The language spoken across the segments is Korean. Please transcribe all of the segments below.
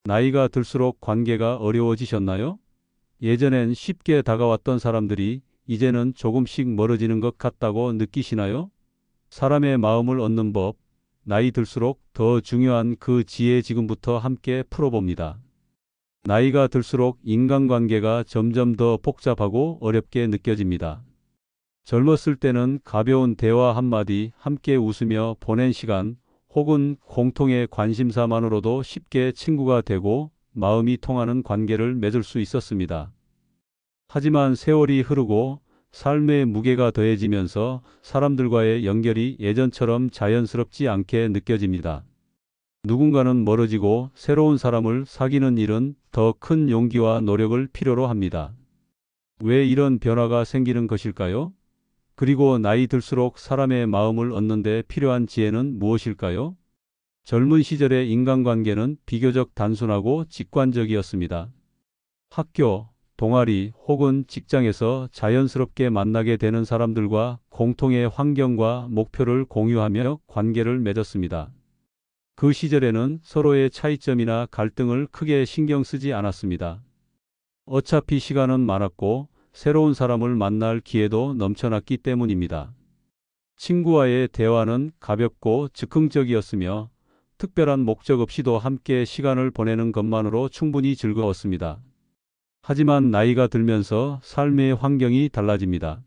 나이가 들수록 관계가 어려워지셨나요? 예전엔 쉽게 다가왔던 사람들이 이제는 조금씩 멀어지는 것 같다고 느끼시나요? 사람의 마음을 얻는 법, 나이 들수록 더 중요한 그 지혜 지금부터 함께 풀어봅니다. 나이가 들수록 인간관계가 점점 더 복잡하고 어렵게 느껴집니다. 젊었을 때는 가벼운 대화 한마디, 함께 웃으며 보낸 시간, 혹은 공통의 관심사만으로도 쉽게 친구가 되고 마음이 통하는 관계를 맺을 수 있었습니다. 하지만 세월이 흐르고 삶의 무게가 더해지면서 사람들과의 연결이 예전처럼 자연스럽지 않게 느껴집니다. 누군가는 멀어지고 새로운 사람을 사귀는 일은 더 큰 용기와 노력을 필요로 합니다. 왜 이런 변화가 생기는 것일까요? 그리고 나이 들수록 사람의 마음을 얻는 데 필요한 지혜는 무엇일까요? 젊은 시절의 인간관계는 비교적 단순하고 직관적이었습니다. 학교, 동아리 혹은 직장에서 자연스럽게 만나게 되는 사람들과 공통의 환경과 목표를 공유하며 관계를 맺었습니다. 그 시절에는 서로의 차이점이나 갈등을 크게 신경 쓰지 않았습니다. 어차피 시간은 많았고 새로운 사람을 만날 기회도 넘쳐났기 때문입니다. 친구와의 대화는 가볍고 즉흥적이었으며 특별한 목적 없이도 함께 시간을 보내는 것만으로 충분히 즐거웠습니다. 하지만 나이가 들면서 삶의 환경이 달라집니다.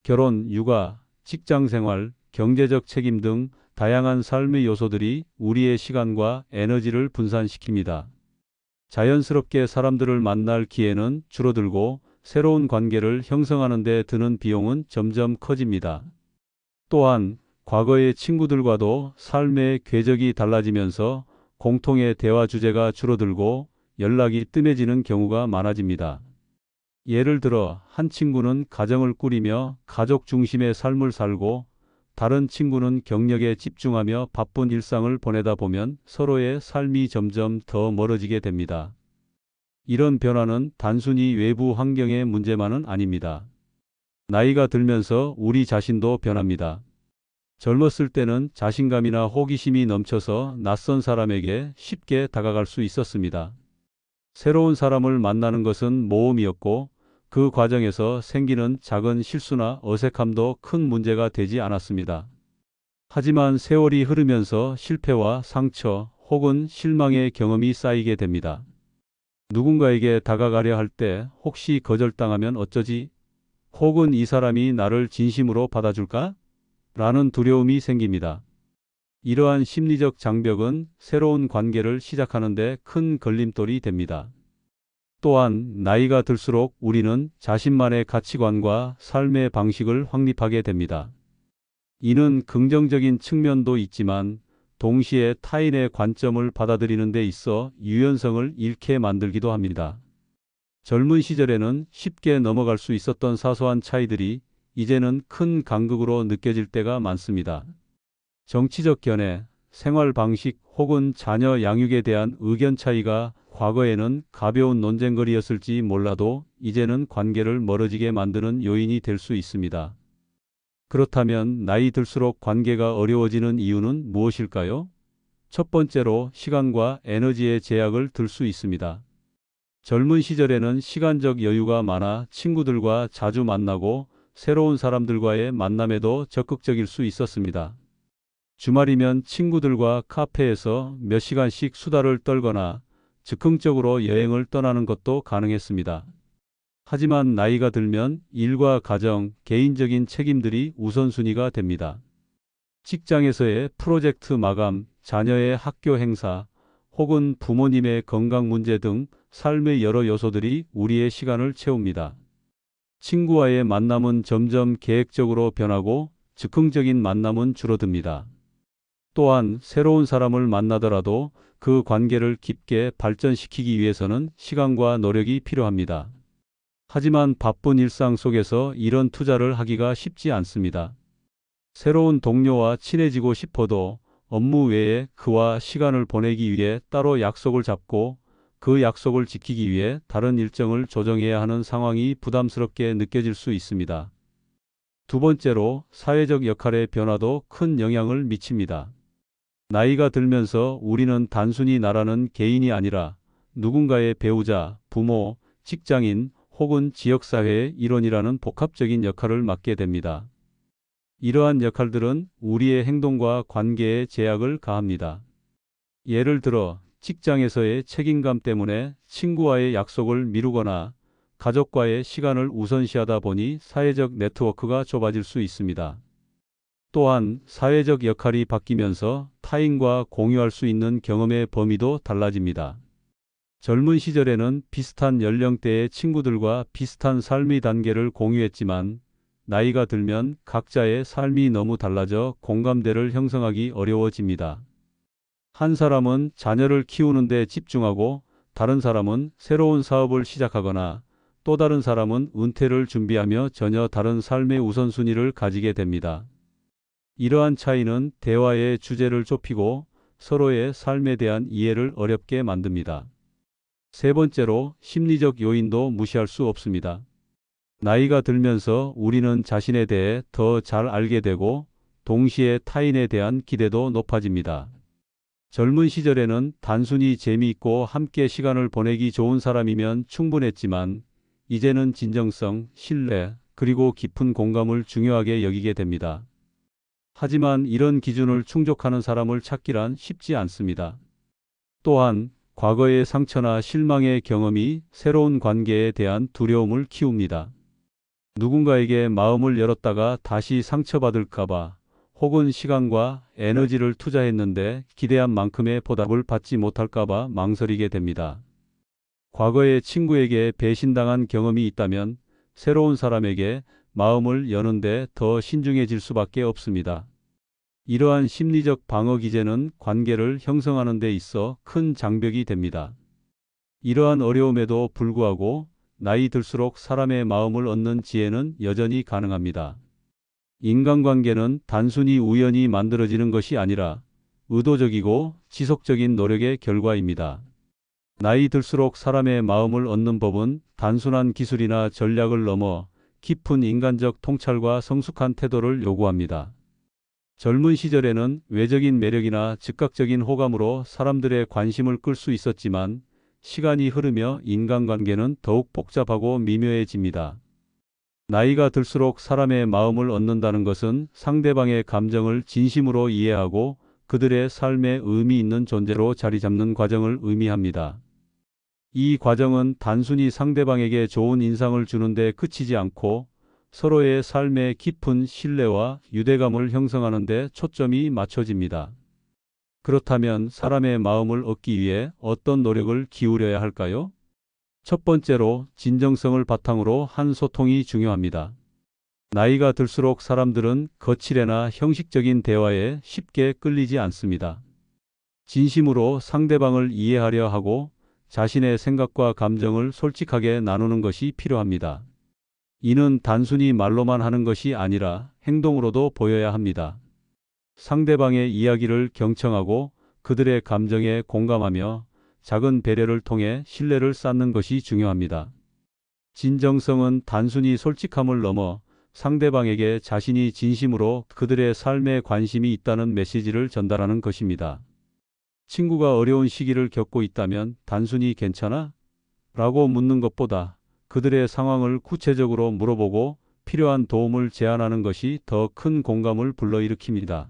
결혼, 육아, 직장생활, 경제적 책임 등 다양한 삶의 요소들이 우리의 시간과 에너지를 분산시킵니다. 자연스럽게 사람들을 만날 기회는 줄어들고 새로운 관계를 형성하는 데 드는 비용은 점점 커집니다. 또한 과거의 친구들과도 삶의 궤적이 달라지면서 공통의 대화 주제가 줄어들고 연락이 뜸해지는 경우가 많아집니다. 예를 들어 한 친구는 가정을 꾸리며 가족 중심의 삶을 살고 다른 친구는 경력에 집중하며 바쁜 일상을 보내다 보면 서로의 삶이 점점 더 멀어지게 됩니다. 이런 변화는 단순히 외부 환경의 문제만은 아닙니다. 나이가 들면서 우리 자신도 변합니다. 젊었을 때는 자신감이나 호기심이 넘쳐서 낯선 사람에게 쉽게 다가갈 수 있었습니다. 새로운 사람을 만나는 것은 모험이었고 그 과정에서 생기는 작은 실수나 어색함도 큰 문제가 되지 않았습니다. 하지만 세월이 흐르면서 실패와 상처 혹은 실망의 경험이 쌓이게 됩니다. 누군가에게 다가가려 할 때 혹시 거절당하면 어쩌지? 혹은 이 사람이 나를 진심으로 받아줄까? 라는 두려움이 생깁니다. 이러한 심리적 장벽은 새로운 관계를 시작하는 데 큰 걸림돌이 됩니다. 또한 나이가 들수록 우리는 자신만의 가치관과 삶의 방식을 확립하게 됩니다. 이는 긍정적인 측면도 있지만 동시에 타인의 관점을 받아들이는 데 있어 유연성을 잃게 만들기도 합니다. 젊은 시절에는 쉽게 넘어갈 수 있었던 사소한 차이들이 이제는 큰 간극으로 느껴질 때가 많습니다. 정치적 견해, 생활 방식 혹은 자녀 양육에 대한 의견 차이가 과거에는 가벼운 논쟁거리였을지 몰라도 이제는 관계를 멀어지게 만드는 요인이 될 수 있습니다. 그렇다면 나이 들수록 관계가 어려워지는 이유는 무엇일까요? 첫 번째로 시간과 에너지의 제약을 들 수 있습니다. 젊은 시절에는 시간적 여유가 많아 친구들과 자주 만나고 새로운 사람들과의 만남에도 적극적일 수 있었습니다. 주말이면 친구들과 카페에서 몇 시간씩 수다를 떨거나 즉흥적으로 여행을 떠나는 것도 가능했습니다. 하지만 나이가 들면 일과 가정, 개인적인 책임들이 우선순위가 됩니다. 직장에서의 프로젝트 마감, 자녀의 학교 행사, 혹은 부모님의 건강 문제 등 삶의 여러 요소들이 우리의 시간을 채웁니다. 친구와의 만남은 점점 계획적으로 변하고 즉흥적인 만남은 줄어듭니다. 또한 새로운 사람을 만나더라도 그 관계를 깊게 발전시키기 위해서는 시간과 노력이 필요합니다. 하지만 바쁜 일상 속에서 이런 투자를 하기가 쉽지 않습니다. 새로운 동료와 친해지고 싶어도 업무 외에 그와 시간을 보내기 위해 따로 약속을 잡고 그 약속을 지키기 위해 다른 일정을 조정해야 하는 상황이 부담스럽게 느껴질 수 있습니다. 두 번째로 사회적 역할의 변화도 큰 영향을 미칩니다. 나이가 들면서 우리는 단순히 나라는 개인이 아니라 누군가의 배우자, 부모, 직장인 혹은 지역사회의 일원이라는 복합적인 역할을 맡게 됩니다. 이러한 역할들은 우리의 행동과 관계에 제약을 가합니다. 예를 들어 직장에서의 책임감 때문에 친구와의 약속을 미루거나 가족과의 시간을 우선시하다 보니 사회적 네트워크가 좁아질 수 있습니다. 또한 사회적 역할이 바뀌면서 타인과 공유할 수 있는 경험의 범위도 달라집니다. 젊은 시절에는 비슷한 연령대의 친구들과 비슷한 삶의 단계를 공유했지만 나이가 들면 각자의 삶이 너무 달라져 공감대를 형성하기 어려워집니다. 한 사람은 자녀를 키우는 데 집중하고 다른 사람은 새로운 사업을 시작하거나 또 다른 사람은 은퇴를 준비하며 전혀 다른 삶의 우선순위를 가지게 됩니다. 이러한 차이는 대화의 주제를 좁히고 서로의 삶에 대한 이해를 어렵게 만듭니다. 세 번째로 심리적 요인도 무시할 수 없습니다. 나이가 들면서 우리는 자신에 대해 더 잘 알게 되고 동시에 타인에 대한 기대도 높아집니다. 젊은 시절에는 단순히 재미있고 함께 시간을 보내기 좋은 사람이면 충분했지만 이제는 진정성, 신뢰, 그리고 깊은 공감을 중요하게 여기게 됩니다. 하지만 이런 기준을 충족하는 사람을 찾기란 쉽지 않습니다. 또한 과거의 상처나 실망의 경험이 새로운 관계에 대한 두려움을 키웁니다. 누군가에게 마음을 열었다가 다시 상처받을까봐 혹은 시간과 에너지를 투자했는데 기대한 만큼의 보답을 받지 못할까봐 망설이게 됩니다. 과거의 친구에게 배신당한 경험이 있다면 새로운 사람에게 마음을 여는데 더 신중해질 수밖에 없습니다. 이러한 심리적 방어 기제는 관계를 형성하는 데 있어 큰 장벽이 됩니다. 이러한 어려움에도 불구하고 나이 들수록 사람의 마음을 얻는 지혜는 여전히 가능합니다. 인간관계는 단순히 우연히 만들어지는 것이 아니라 의도적이고 지속적인 노력의 결과입니다. 나이 들수록 사람의 마음을 얻는 법은 단순한 기술이나 전략을 넘어 깊은 인간적 통찰과 성숙한 태도를 요구합니다. 젊은 시절에는 외적인 매력이나 즉각적인 호감으로 사람들의 관심을 끌 수 있었지만 시간이 흐르며 인간관계는 더욱 복잡하고 미묘해집니다. 나이가 들수록 사람의 마음을 얻는다는 것은 상대방의 감정을 진심으로 이해하고 그들의 삶에 의미 있는 존재로 자리 잡는 과정을 의미합니다. 이 과정은 단순히 상대방에게 좋은 인상을 주는 데 그치지 않고 서로의 삶에 깊은 신뢰와 유대감을 형성하는 데 초점이 맞춰집니다. 그렇다면 사람의 마음을 얻기 위해 어떤 노력을 기울여야 할까요? 첫 번째로 진정성을 바탕으로 한 소통이 중요합니다. 나이가 들수록 사람들은 거칠애나 형식적인 대화에 쉽게 끌리지 않습니다. 진심으로 상대방을 이해하려 하고 자신의 생각과 감정을 솔직하게 나누는 것이 필요합니다. 이는 단순히 말로만 하는 것이 아니라 행동으로도 보여야 합니다. 상대방의 이야기를 경청하고 그들의 감정에 공감하며 작은 배려를 통해 신뢰를 쌓는 것이 중요합니다. 진정성은 단순히 솔직함을 넘어 상대방에게 자신이 진심으로 그들의 삶에 관심이 있다는 메시지를 전달하는 것입니다. 친구가 어려운 시기를 겪고 있다면 단순히 괜찮아? 라고 묻는 것보다 그들의 상황을 구체적으로 물어보고 필요한 도움을 제안하는 것이 더 큰 공감을 불러일으킵니다.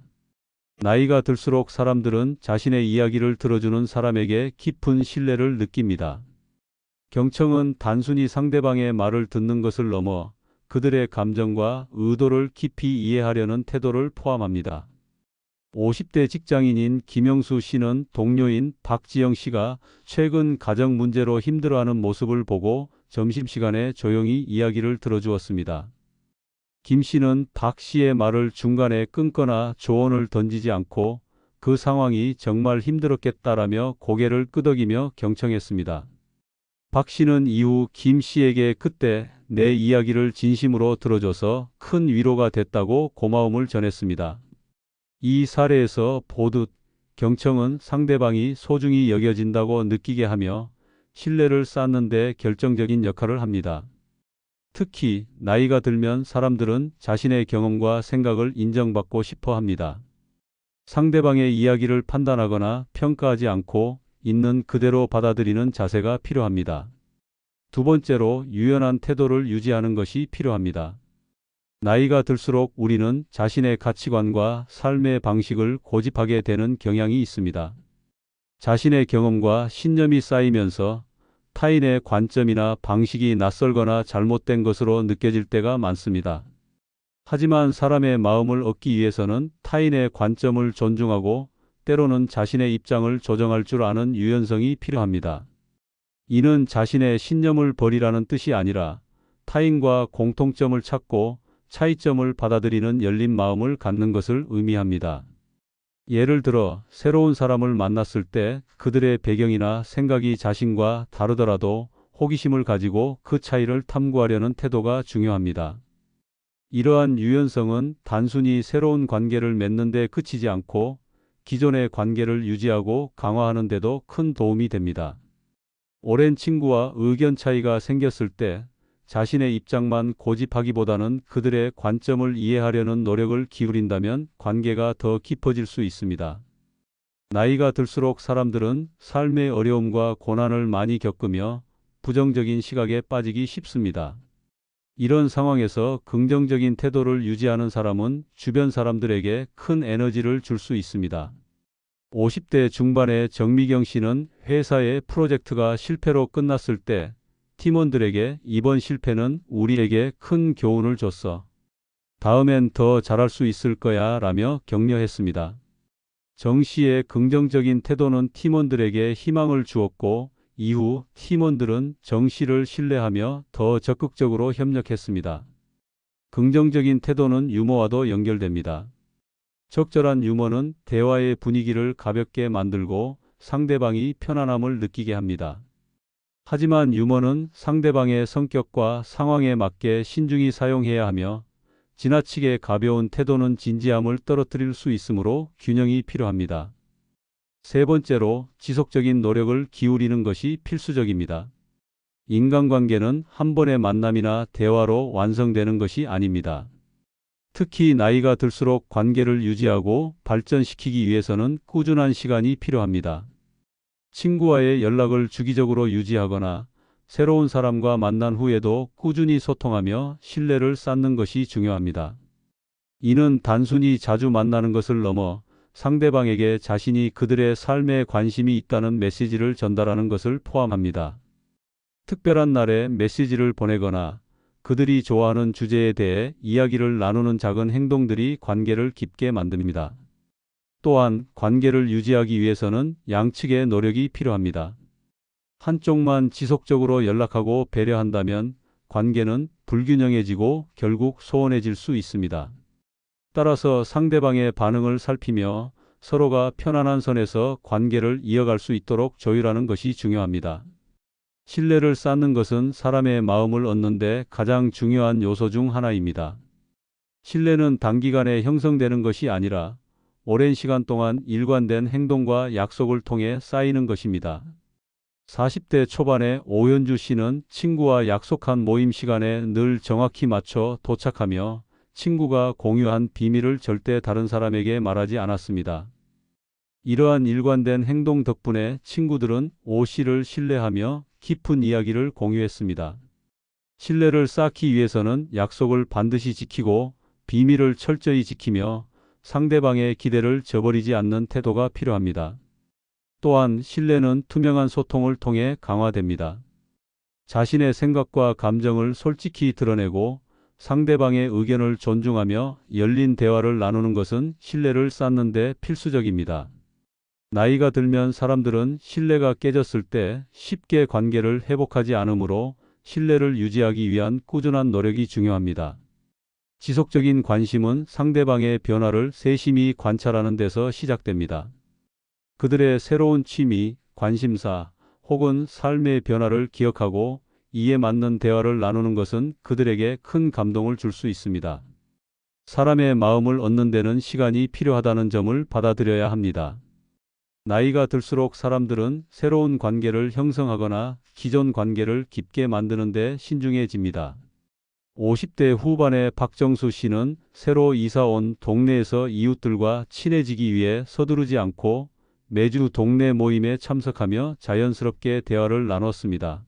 나이가 들수록 사람들은 자신의 이야기를 들어주는 사람에게 깊은 신뢰를 느낍니다. 경청은 단순히 상대방의 말을 듣는 것을 넘어 그들의 감정과 의도를 깊이 이해하려는 태도를 포함합니다. 50대 직장인인 김영수 씨는 동료인 박지영 씨가 최근 가정 문제로 힘들어하는 모습을 보고 점심시간에 조용히 이야기를 들어주었습니다. 김 씨는 박 씨의 말을 중간에 끊거나 조언을 던지지 않고 그 상황이 정말 힘들었겠다라며 고개를 끄덕이며 경청했습니다. 박 씨는 이후 김 씨에게 그때 내 이야기를 진심으로 들어줘서 큰 위로가 됐다고 고마움을 전했습니다. 이 사례에서 보듯 경청은 상대방이 소중히 여겨진다고 느끼게 하며 신뢰를 쌓는 데 결정적인 역할을 합니다. 특히 나이가 들면 사람들은 자신의 경험과 생각을 인정받고 싶어 합니다. 상대방의 이야기를 판단하거나 평가하지 않고 있는 그대로 받아들이는 자세가 필요합니다. 두 번째로 유연한 태도를 유지하는 것이 필요합니다. 나이가 들수록 우리는 자신의 가치관과 삶의 방식을 고집하게 되는 경향이 있습니다. 자신의 경험과 신념이 쌓이면서 타인의 관점이나 방식이 낯설거나 잘못된 것으로 느껴질 때가 많습니다. 하지만 사람의 마음을 얻기 위해서는 타인의 관점을 존중하고 때로는 자신의 입장을 조정할 줄 아는 유연성이 필요합니다. 이는 자신의 신념을 버리라는 뜻이 아니라 타인과 공통점을 찾고 차이점을 받아들이는 열린 마음을 갖는 것을 의미합니다. 예를 들어 새로운 사람을 만났을 때 그들의 배경이나 생각이 자신과 다르더라도 호기심을 가지고 그 차이를 탐구하려는 태도가 중요합니다. 이러한 유연성은 단순히 새로운 관계를 맺는 데 그치지 않고 기존의 관계를 유지하고 강화하는 데도 큰 도움이 됩니다. 오랜 친구와 의견 차이가 생겼을 때 자신의 입장만 고집하기보다는 그들의 관점을 이해하려는 노력을 기울인다면 관계가 더 깊어질 수 있습니다. 나이가 들수록 사람들은 삶의 어려움과 고난을 많이 겪으며 부정적인 시각에 빠지기 쉽습니다. 이런 상황에서 긍정적인 태도를 유지하는 사람은 주변 사람들에게 큰 에너지를 줄 수 있습니다. 50대 중반의 정미경 씨는 회사의 프로젝트가 실패로 끝났을 때 팀원들에게 이번 실패는 우리에게 큰 교훈을 줬어. 다음엔 더 잘할 수 있을 거야 라며 격려했습니다. 정 씨의 긍정적인 태도는 팀원들에게 희망을 주었고 이후 팀원들은 정 씨를 신뢰하며 더 적극적으로 협력했습니다. 긍정적인 태도는 유머와도 연결됩니다. 적절한 유머는 대화의 분위기를 가볍게 만들고 상대방이 편안함을 느끼게 합니다. 하지만 유머는 상대방의 성격과 상황에 맞게 신중히 사용해야 하며 지나치게 가벼운 태도는 진지함을 떨어뜨릴 수 있으므로 균형이 필요합니다. 세 번째로 지속적인 노력을 기울이는 것이 필수적입니다. 인간관계는 한 번의 만남이나 대화로 완성되는 것이 아닙니다. 특히 나이가 들수록 관계를 유지하고 발전시키기 위해서는 꾸준한 시간이 필요합니다. 친구와의 연락을 주기적으로 유지하거나 새로운 사람과 만난 후에도 꾸준히 소통하며 신뢰를 쌓는 것이 중요합니다. 이는 단순히 자주 만나는 것을 넘어 상대방에게 자신이 그들의 삶에 관심이 있다는 메시지를 전달하는 것을 포함합니다. 특별한 날에 메시지를 보내거나 그들이 좋아하는 주제에 대해 이야기를 나누는 작은 행동들이 관계를 깊게 만듭니다. 또한 관계를 유지하기 위해서는 양측의 노력이 필요합니다. 한쪽만 지속적으로 연락하고 배려한다면 관계는 불균형해지고 결국 소원해질 수 있습니다. 따라서 상대방의 반응을 살피며 서로가 편안한 선에서 관계를 이어갈 수 있도록 조율하는 것이 중요합니다. 신뢰를 쌓는 것은 사람의 마음을 얻는 데 가장 중요한 요소 중 하나입니다. 신뢰는 단기간에 형성되는 것이 아니라 오랜 시간 동안 일관된 행동과 약속을 통해 쌓이는 것입니다. 40대 초반의 오현주 씨는 친구와 약속한 모임 시간에 늘 정확히 맞춰 도착하며 친구가 공유한 비밀을 절대 다른 사람에게 말하지 않았습니다. 이러한 일관된 행동 덕분에 친구들은 오 씨를 신뢰하며 깊은 이야기를 공유했습니다. 신뢰를 쌓기 위해서는 약속을 반드시 지키고 비밀을 철저히 지키며 상대방의 기대를 저버리지 않는 태도가 필요합니다. 또한 신뢰는 투명한 소통을 통해 강화됩니다. 자신의 생각과 감정을 솔직히 드러내고 상대방의 의견을 존중하며 열린 대화를 나누는 것은 신뢰를 쌓는 데 필수적입니다. 나이가 들면 사람들은 신뢰가 깨졌을 때 쉽게 관계를 회복하지 않으므로 신뢰를 유지하기 위한 꾸준한 노력이 중요합니다. 지속적인 관심은 상대방의 변화를 세심히 관찰하는 데서 시작됩니다. 그들의 새로운 취미, 관심사 혹은 삶의 변화를 기억하고 이에 맞는 대화를 나누는 것은 그들에게 큰 감동을 줄 수 있습니다. 사람의 마음을 얻는 데는 시간이 필요하다는 점을 받아들여야 합니다. 나이가 들수록 사람들은 새로운 관계를 형성하거나 기존 관계를 깊게 만드는 데 신중해집니다. 50대 후반의 박정수 씨는 새로 이사 온 동네에서 이웃들과 친해지기 위해 서두르지 않고 매주 동네 모임에 참석하며 자연스럽게 대화를 나눴습니다.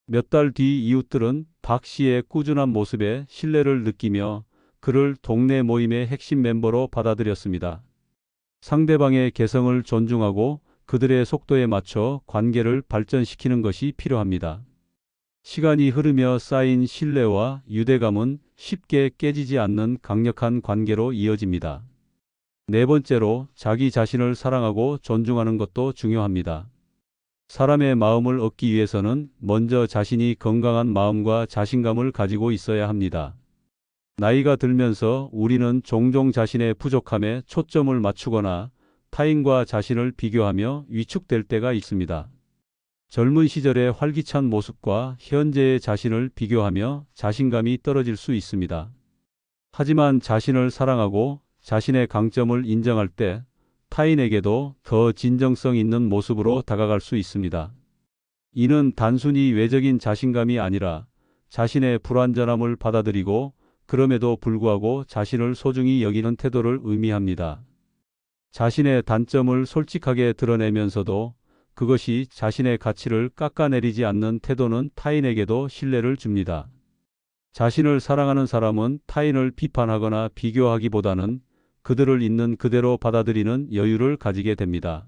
몇 달 뒤 이웃들은 박 씨의 꾸준한 모습에 신뢰를 느끼며 그를 동네 모임의 핵심 멤버로 받아들였습니다. 상대방의 개성을 존중하고 그들의 속도에 맞춰 관계를 발전시키는 것이 필요합니다. 시간이 흐르며 쌓인 신뢰와 유대감은 쉽게 깨지지 않는 강력한 관계로 이어집니다. 네 번째로, 자기 자신을 사랑하고 존중하는 것도 중요합니다. 사람의 마음을 얻기 위해서는 먼저 자신이 건강한 마음과 자신감을 가지고 있어야 합니다. 나이가 들면서 우리는 종종 자신의 부족함에 초점을 맞추거나 타인과 자신을 비교하며 위축될 때가 있습니다. 젊은 시절의 활기찬 모습과 현재의 자신을 비교하며 자신감이 떨어질 수 있습니다. 하지만 자신을 사랑하고 자신의 강점을 인정할 때 타인에게도 더 진정성 있는 모습으로 다가갈 수 있습니다. 이는 단순히 외적인 자신감이 아니라 자신의 불완전함을 받아들이고 그럼에도 불구하고 자신을 소중히 여기는 태도를 의미합니다. 자신의 단점을 솔직하게 드러내면서도 그것이 자신의 가치를 깎아내리지 않는 태도는 타인에게도 신뢰를 줍니다. 자신을 사랑하는 사람은 타인을 비판하거나 비교하기보다는 그들을 있는 그대로 받아들이는 여유를 가지게 됩니다.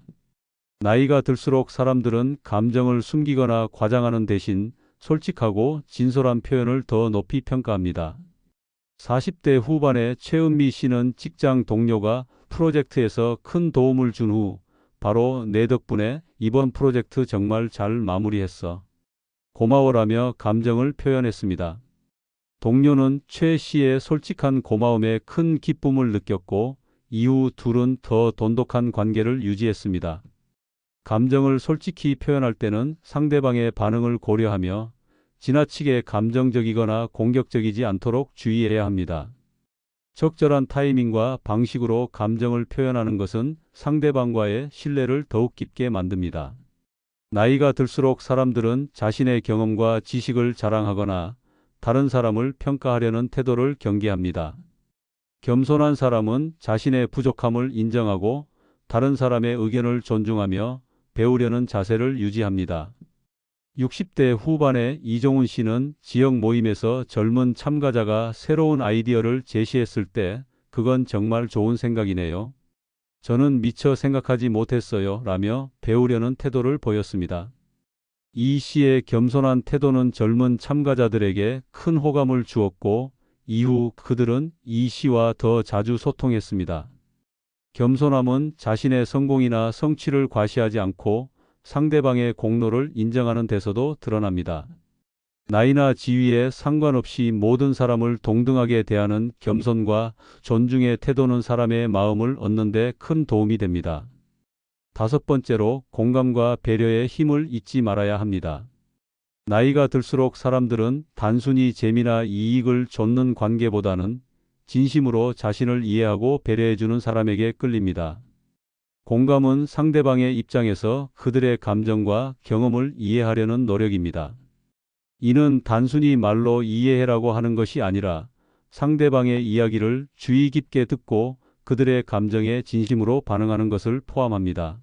나이가 들수록 사람들은 감정을 숨기거나 과장하는 대신 솔직하고 진솔한 표현을 더 높이 평가합니다. 40대 후반의 최은미 씨는 직장 동료가 프로젝트에서 큰 도움을 준 후 바로 내 덕분에 이번 프로젝트 정말 잘 마무리했어. 고마워라며 감정을 표현했습니다. 동료는 최 씨의 솔직한 고마움에 큰 기쁨을 느꼈고 이후 둘은 더 돈독한 관계를 유지했습니다. 감정을 솔직히 표현할 때는 상대방의 반응을 고려하며 지나치게 감정적이거나 공격적이지 않도록 주의해야 합니다. 적절한 타이밍과 방식으로 감정을 표현하는 것은 상대방과의 신뢰를 더욱 깊게 만듭니다. 나이가 들수록 사람들은 자신의 경험과 지식을 자랑하거나 다른 사람을 평가하려는 태도를 경계합니다. 겸손한 사람은 자신의 부족함을 인정하고 다른 사람의 의견을 존중하며 배우려는 자세를 유지합니다. 60대 후반의 이종훈 씨는 지역 모임에서 젊은 참가자가 새로운 아이디어를 제시했을 때 그건 정말 좋은 생각이네요. 저는 미처 생각하지 못했어요. 라며 배우려는 태도를 보였습니다. 이 씨의 겸손한 태도는 젊은 참가자들에게 큰 호감을 주었고 이후 그들은 이 씨와 더 자주 소통했습니다. 겸손함은 자신의 성공이나 성취를 과시하지 않고 상대방의 공로를 인정하는 데서도 드러납니다. 나이나 지위에 상관없이 모든 사람을 동등하게 대하는 겸손과 존중의 태도는 사람의 마음을 얻는 데 큰 도움이 됩니다. 다섯 번째로, 공감과 배려의 힘을 잊지 말아야 합니다. 나이가 들수록 사람들은 단순히 재미나 이익을 좇는 관계보다는 진심으로 자신을 이해하고 배려해주는 사람에게 끌립니다. 공감은 상대방의 입장에서 그들의 감정과 경험을 이해하려는 노력입니다. 이는 단순히 말로 이해해라고 하는 것이 아니라 상대방의 이야기를 주의 깊게 듣고 그들의 감정에 진심으로 반응하는 것을 포함합니다.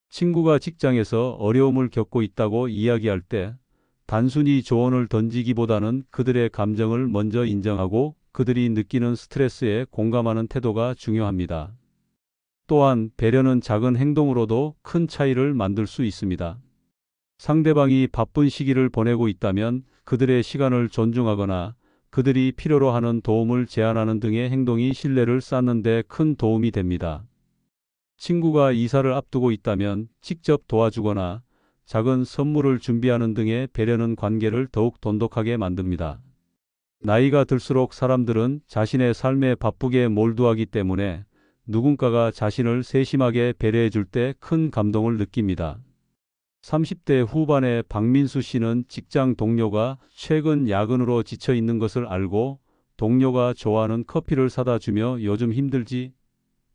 친구가 직장에서 어려움을 겪고 있다고 이야기할 때 단순히 조언을 던지기보다는 그들의 감정을 먼저 인정하고 그들이 느끼는 스트레스에 공감하는 태도가 중요합니다. 또한 배려는 작은 행동으로도 큰 차이를 만들 수 있습니다. 상대방이 바쁜 시기를 보내고 있다면 그들의 시간을 존중하거나 그들이 필요로 하는 도움을 제안하는 등의 행동이 신뢰를 쌓는 데 큰 도움이 됩니다. 친구가 이사를 앞두고 있다면 직접 도와주거나 작은 선물을 준비하는 등의 배려는 관계를 더욱 돈독하게 만듭니다. 나이가 들수록 사람들은 자신의 삶에 바쁘게 몰두하기 때문에 누군가가 자신을 세심하게 배려해 줄 때 큰 감동을 느낍니다. 30대 후반의 박민수 씨는 직장 동료가 최근 야근으로 지쳐 있는 것을 알고 동료가 좋아하는 커피를 사다 주며 요즘 힘들지?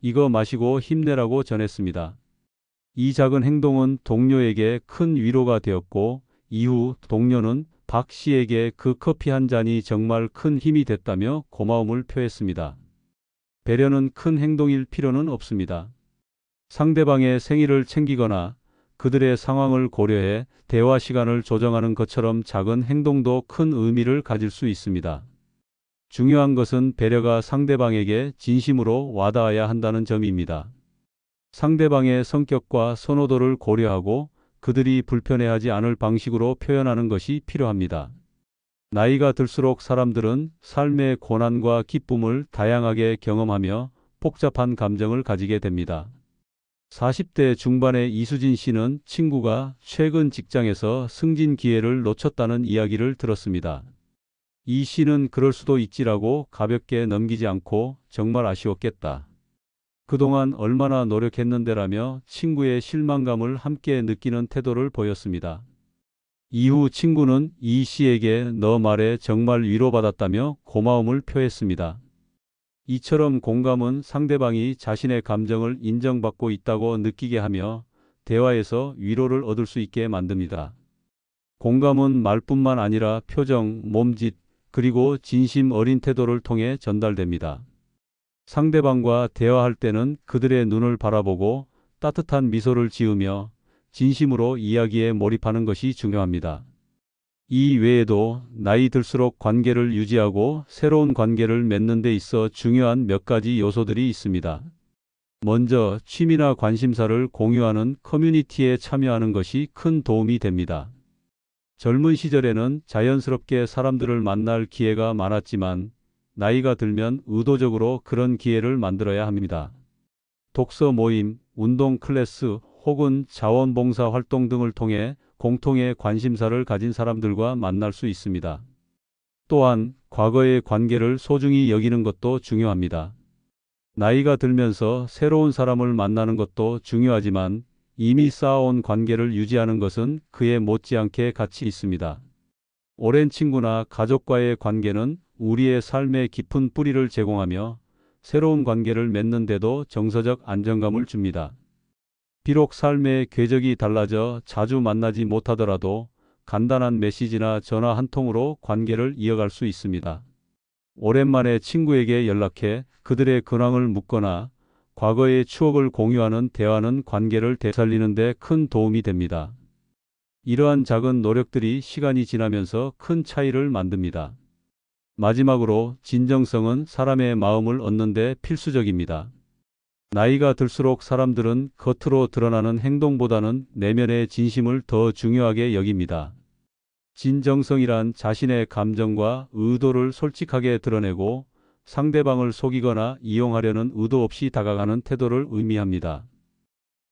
이거 마시고 힘내라고 전했습니다. 이 작은 행동은 동료에게 큰 위로가 되었고 이후 동료는 박 씨에게 그 커피 한 잔이 정말 큰 힘이 됐다며 고마움을 표했습니다. 배려는 큰 행동일 필요는 없습니다. 상대방의 생일을 챙기거나 그들의 상황을 고려해 대화 시간을 조정하는 것처럼 작은 행동도 큰 의미를 가질 수 있습니다. 중요한 것은 배려가 상대방에게 진심으로 와닿아야 한다는 점입니다. 상대방의 성격과 선호도를 고려하고 그들이 불편해하지 않을 방식으로 표현하는 것이 필요합니다. 나이가 들수록 사람들은 삶의 고난과 기쁨을 다양하게 경험하며 복잡한 감정을 가지게 됩니다. 40대 중반의 이수진 씨는 친구가 최근 직장에서 승진 기회를 놓쳤다는 이야기를 들었습니다. 이 씨는 그럴 수도 있지라고 가볍게 넘기지 않고 정말 아쉬웠겠다. 그동안 얼마나 노력했는데라며 친구의 실망감을 함께 느끼는 태도를 보였습니다. 이후 친구는 이 씨에게 너 말에 정말 위로받았다며 고마움을 표했습니다. 이처럼 공감은 상대방이 자신의 감정을 인정받고 있다고 느끼게 하며 대화에서 위로를 얻을 수 있게 만듭니다. 공감은 말뿐만 아니라 표정, 몸짓, 그리고 진심 어린 태도를 통해 전달됩니다. 상대방과 대화할 때는 그들의 눈을 바라보고 따뜻한 미소를 지으며 진심으로 이야기에 몰입하는 것이 중요합니다. 이 외에도 나이 들수록 관계를 유지하고 새로운 관계를 맺는 데 있어 중요한 몇 가지 요소들이 있습니다. 먼저 취미나 관심사를 공유하는 커뮤니티에 참여하는 것이 큰 도움이 됩니다. 젊은 시절에는 자연스럽게 사람들을 만날 기회가 많았지만 나이가 들면 의도적으로 그런 기회를 만들어야 합니다. 독서 모임, 운동 클래스 혹은 자원봉사 활동 등을 통해 공통의 관심사를 가진 사람들과 만날 수 있습니다. 또한 과거의 관계를 소중히 여기는 것도 중요합니다. 나이가 들면서 새로운 사람을 만나는 것도 중요하지만 이미 쌓아온 관계를 유지하는 것은 그에 못지않게 가치 있습니다. 오랜 친구나 가족과의 관계는 우리의 삶에 깊은 뿌리를 제공하며 새로운 관계를 맺는 데도 정서적 안정감을 줍니다. 비록 삶의 궤적이 달라져 자주 만나지 못하더라도 간단한 메시지나 전화 한 통으로 관계를 이어갈 수 있습니다. 오랜만에 친구에게 연락해 그들의 근황을 묻거나 과거의 추억을 공유하는 대화는 관계를 되살리는 데 큰 도움이 됩니다. 이러한 작은 노력들이 시간이 지나면서 큰 차이를 만듭니다. 마지막으로 진정성은 사람의 마음을 얻는 데 필수적입니다. 나이가 들수록 사람들은 겉으로 드러나는 행동보다는 내면의 진심을 더 중요하게 여깁니다. 진정성이란 자신의 감정과 의도를 솔직하게 드러내고 상대방을 속이거나 이용하려는 의도 없이 다가가는 태도를 의미합니다.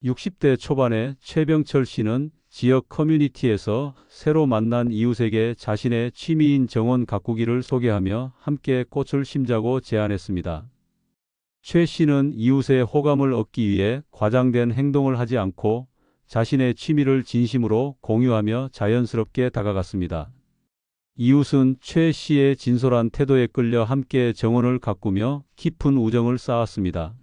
60대 초반의 최병철 씨는 지역 커뮤니티에서 새로 만난 이웃에게 자신의 취미인 정원 가꾸기를 소개하며 함께 꽃을 심자고 제안했습니다. 최 씨는 이웃의 호감을 얻기 위해 과장된 행동을 하지 않고 자신의 취미를 진심으로 공유하며 자연스럽게 다가갔습니다. 이웃은 최 씨의 진솔한 태도에 끌려 함께 정원을 가꾸며 깊은 우정을 쌓았습니다.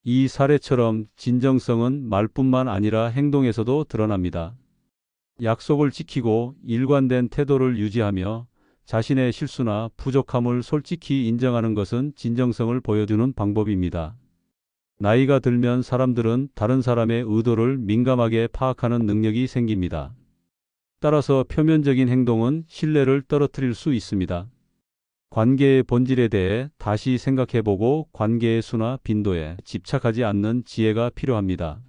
이 사례처럼 진정성은 말뿐만 아니라 행동에서도 드러납니다. 약속을 지키고 일관된 태도를 유지하며 자신의 실수나 부족함을 솔직히 인정하는 것은 진정성을 보여주는 방법입니다. 나이가 들면 사람들은 다른 사람의 의도를 민감하게 파악하는 능력이 생깁니다. 따라서 표면적인 행동은 신뢰를 떨어뜨릴 수 있습니다. 관계의 본질에 대해 다시 생각해보고 관계의 수나 빈도에 집착하지 않는 지혜가 필요합니다.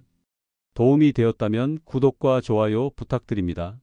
도움이 되었다면 구독과 좋아요 부탁드립니다.